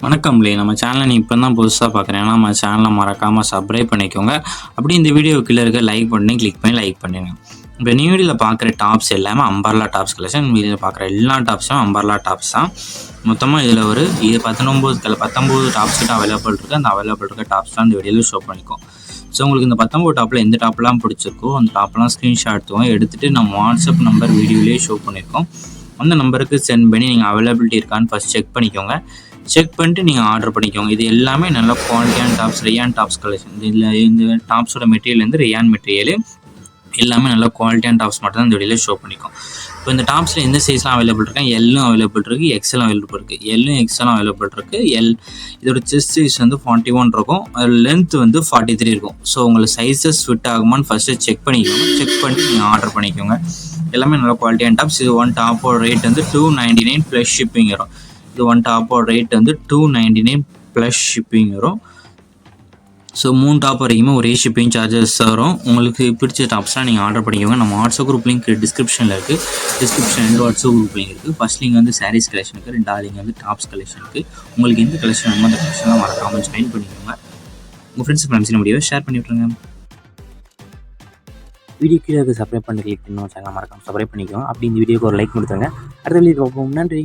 வணக்கம்லே நம்ம சேனலை நீ இப்போ தான் புதுசாக பார்க்குறேன்னா நம்ம சேனலை மறக்காமல் சப்ஸ்கிரைப் பண்ணிக்கோங்க. அப்படி இந்த வீடியோ கீழே இருக்க லைக் பண்ணி கிளிக் பண்ணி லைக் பண்ணுங்க. இப்போ நியூ வீடியோவில் பார்க்குற டாப்ஸ் எல்லாமே அம்பர்லா டாப்ஸ் கலெக்ஷன். வீடியோவில் பார்க்குற எல்லா டாப்ஸும் அம்பர்லா டாப்ஸ் தான். மொத்தமாக இதில் ஒரு 19 டாப்ஸ் கிட்ட அவைலபிள் இருக்குது. அந்த அவைலபிள் இருக்க டாப்ஸ் தான் இந்த வீடியோவில் ஷோ பண்ணிக்கோம். ஸோ உங்களுக்கு இந்த 19 டாப்பில் எந்த டாப்லாம் பிடிச்சிருக்கோ அந்த டாப்லாம் ஸ்க்ரீன்ஷாட் எடுத்துவோம். எடுத்துகிட்டு நம்ம வாட்ஸ்அப் நம்பர் வீடியோலேயே ஷோ பண்ணியிருக்கோம். அந்த நம்பருக்கு சென்ட் பண்ணி நீங்கள் அவைலபிலிட்டி இருக்கான்னு ஃபஸ்ட் செக் பண்ணிக்கோங்க. செக் பண்ணிட்டு நீங்கள் ஆர்டர் பண்ணிக்கோங்க. இது எல்லாமே நல்ல குவாலிட்டியான டாப்ஸ், ரியான் டாப்ஸ் கலெக்ஷன். இதில் இந்த டாப்ஸோட மெட்டீரியல் வந்து ரியான் மெட்டீரியல். எல்லாமே நல்ல குவாலிட்டியான டாப்ஸ் மட்டும் தான் இந்த வீடியோவில் ஷோ பண்ணிக்கும். இப்போ இந்த டாப்ஸில் எந்த சைஸ்லாம் அவைலபிள் இருக்குது? எல்லும் அவைலபிள் இருக்குது, எக்ஸலும் அவைலபிள் இருக்குது. எல்லும் எக்ஸலும் அவைலபிள் இருக்குது. இதோட செஸ்ட் சைஸ் வந்து 41 இருக்கும், லென்த் வந்து 43 இருக்கும். ஸோ உங்களுக்கு சைஸஸ் ஃபிட் ஆகுமான்னு ஃபஸ்ட்டு செக் பண்ணிக்கோங்க. செக் பண்ணிட்டு நீங்கள் ஆர்டர் பண்ணிக்கோங்க. எல்லாமே நல்ல குவாலிட்டியான டாப்ஸ். இது ஒன் டாப்போட ரேட் வந்து 299 ப்ளஸ் ஷிப்பிங் வரும். இது ஒன் டாப்போட ரேட் வந்து 299 ப்ளஸ் ஷிப்பிங் வரும். ஸோ 3 டாப் வரைக்குமே ஒரே ஷிப்பிங் சார்ஜஸ் வரும். உங்களுக்கு பிடிச்ச டாப்ஸ்லாம் நீங்கள் ஆர்டர் பண்ணிக்கோங்க. நம்ம வாட்ஸ்அப் குரூப் லிங்க் டிஸ்கிரிப்ஷனில் இருக்குது. டிஸ்கிரிப்ஷன் 2 வாட்ஸ்அப் குரூப் லிங்க் இருக்குது. ஃபஸ்ட் லிங்க் வந்து சாரீஸ் கலெக்ஷனுக்கு, 2வது லிங்க் வந்து டாப்ஸ் கலெக்ஷனுக்கு. உங்களுக்கு எந்த கலெக்ஷன் வேணுமோ அந்த கலெக்ஷன்லாம் மறக்காமல் ஜாயின் பண்ணிக்கோங்க. உங்கள் ஃப்ரெண்ட்ஸ் ஃப்ரெண்ட்ஸின் முடிவை ஷேர் பண்ணி விட்ருங்க. வீடியோ கீழே சப்ஸ்கிரைப் பண்ணி கிளிக் பண்ணணும். சேனல் மறக்காமல் சப்ஸ்கிரைப் பண்ணிக்கோங்க. அப்படி இந்த வீடியோக்கு ஒரு லைக் கொடுத்துருங்க. அடுத்த வீடியோ பார்ப்போம். நன்றி.